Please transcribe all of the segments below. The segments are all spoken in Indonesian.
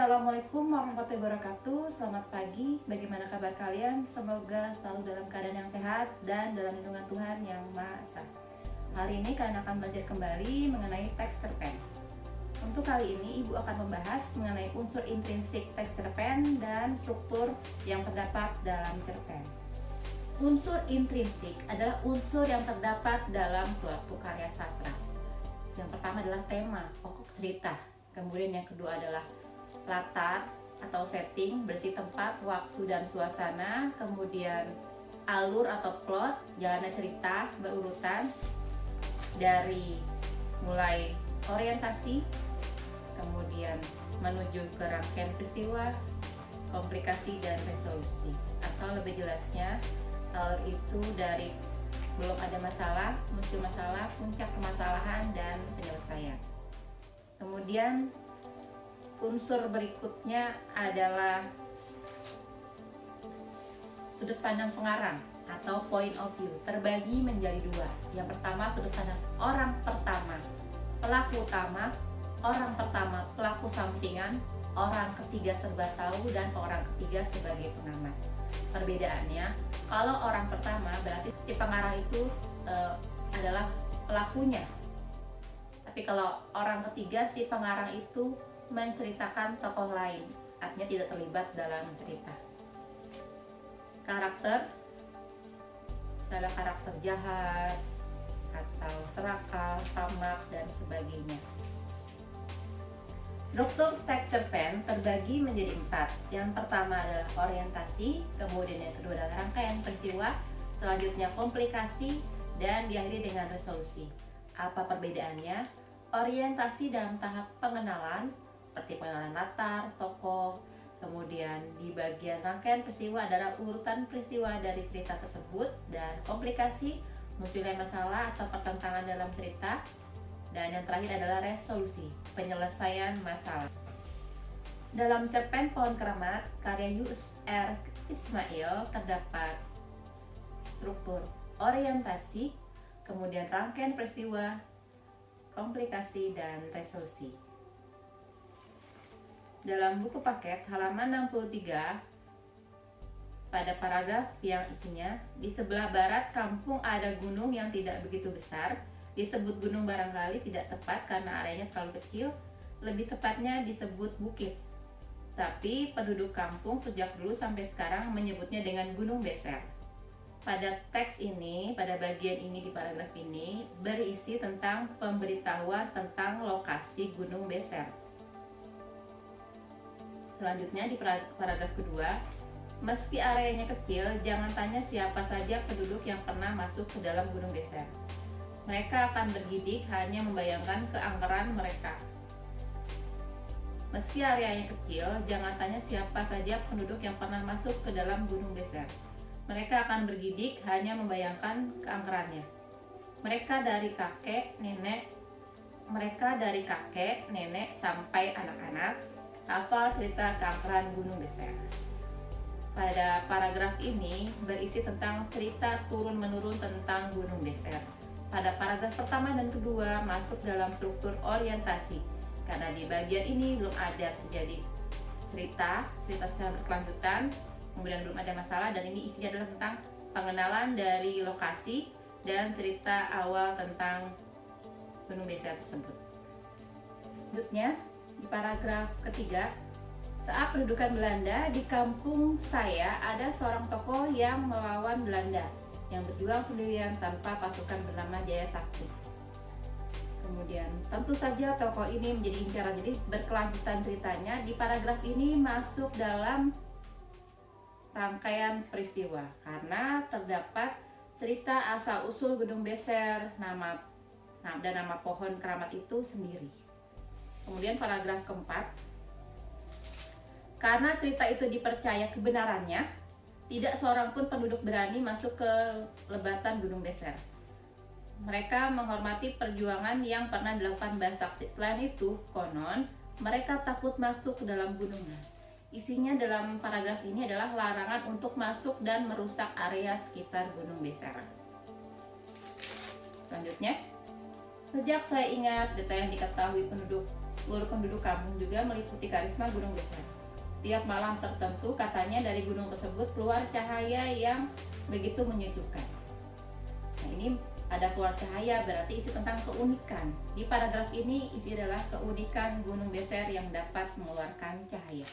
Assalamualaikum warahmatullahi wabarakatuh. Selamat pagi, bagaimana kabar kalian? Semoga selalu dalam keadaan yang sehat dan dalam lindungan Tuhan Yang Maha Esa. Hari ini kalian akan belajar kembali mengenai teks cerpen. Untuk kali ini Ibu akan membahas mengenai unsur intrinsik teks cerpen dan struktur yang terdapat dalam cerpen. Unsur intrinsik adalah unsur yang terdapat dalam suatu karya sastra. Yang pertama adalah tema, pokok cerita. Kemudian yang kedua adalah latar atau setting, berisi tempat, waktu, dan suasana. Kemudian alur atau plot, jalannya cerita berurutan dari mulai orientasi, kemudian menuju ke rangkaian peristiwa, komplikasi, dan resolusi. Atau lebih jelasnya, alur itu dari belum ada masalah, muncul masalah, puncak permasalahan, dan penyelesaian. Kemudian unsur berikutnya adalah sudut pandang pengarang atau point of view, terbagi menjadi dua. Yang pertama sudut pandang orang pertama, pelaku utama, orang pertama pelaku sampingan, orang ketiga serba tahu, dan orang ketiga sebagai pengamat. Perbedaannya, kalau orang pertama berarti si pengarang itu adalah pelakunya. Tapi kalau orang ketiga, si pengarang itu menceritakan tokoh lain, artinya tidak terlibat dalam cerita. Karakter, misalnya karakter jahat, atau serakah, tamak, dan sebagainya. Struktur teks cerpen terbagi menjadi 4. Yang pertama adalah orientasi, kemudian yang kedua adalah rangkaian peristiwa, selanjutnya komplikasi, dan diakhiri dengan resolusi. Apa perbedaannya? Orientasi dalam tahap pengenalan, seperti pengenalan latar, tokoh, kemudian di bagian rangkaian peristiwa adalah urutan peristiwa dari cerita tersebut, dan komplikasi, munculnya masalah atau pertentangan dalam cerita, dan yang terakhir adalah resolusi, penyelesaian masalah. Dalam cerpen Pohon Keramat, karya Yus R. Ismail terdapat struktur orientasi, kemudian rangkaian peristiwa, komplikasi, dan resolusi. Dalam buku paket halaman 63, pada paragraf yang isinya, di sebelah barat kampung ada gunung yang tidak begitu besar. Disebut gunung barangkali tidak tepat karena areanya terlalu kecil, lebih tepatnya disebut bukit. Tapi penduduk kampung sejak dulu sampai sekarang menyebutnya dengan Gunung Beser. Pada teks ini, pada bagian ini di paragraf ini, berisi tentang pemberitahuan tentang lokasi Gunung Beser. Selanjutnya di paragraf kedua, meski areanya kecil, jangan tanya siapa saja penduduk yang pernah masuk ke dalam Gunung Beser. Mereka akan bergidik hanya membayangkan keangkeran mereka. Meski areanya kecil, jangan tanya siapa saja penduduk yang pernah masuk ke dalam Gunung Beser. Mereka akan bergidik hanya membayangkan keangkerannya. Mereka dari kakek, nenek sampai anak-anak hafal cerita keangkeran Gunung Beser. Pada paragraf ini berisi tentang cerita turun-menurun tentang Gunung Beser. Pada paragraf pertama dan kedua masuk dalam struktur orientasi, karena di bagian ini belum ada terjadi cerita secara berkelanjutan, kemudian belum ada masalah, dan ini isinya adalah tentang pengenalan dari lokasi dan cerita awal tentang Gunung Beser tersebut. Selanjutnya di paragraf ketiga, saat pendudukan Belanda di kampung saya ada seorang tokoh yang melawan Belanda, yang berjuang sendirian tanpa pasukan bernama Jaya Sakti. Kemudian tentu saja tokoh ini menjadi incaran, jadi berkelanjutan ceritanya di paragraf ini masuk dalam rangkaian peristiwa karena terdapat cerita asal-usul Gunung Beser, nama pohon keramat itu sendiri. Kemudian paragraf keempat, karena cerita itu dipercaya kebenarannya, tidak seorang pun penduduk berani masuk ke lebatan Gunung Beser. Mereka menghormati perjuangan yang pernah dilakukan Mbah Sakti. Selain itu, konon mereka takut masuk ke dalam gunungnya. Isinya dalam paragraf ini adalah larangan untuk masuk dan merusak area sekitar Gunung Beser. Selanjutnya, sejak saya ingat detail yang diketahui penduduk Seluruh penduduk kampung juga meliputi karisma gunung Beser. Tiap malam tertentu katanya dari gunung tersebut keluar cahaya yang begitu menyejukkan. Nah, ini ada keluar cahaya berarti isi tentang keunikan. Di paragraf ini isi adalah keunikan gunung Beser yang dapat mengeluarkan cahaya.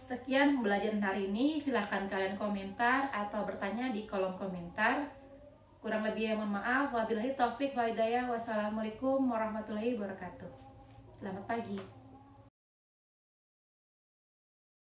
Sekian pembelajaran hari ini, silahkan kalian komentar atau bertanya di kolom komentar. Kurang lebih mohon maaf. Wabillahi taufik wal hidayah. Wassalamualaikum warahmatullahi wabarakatuh. Selamat pagi.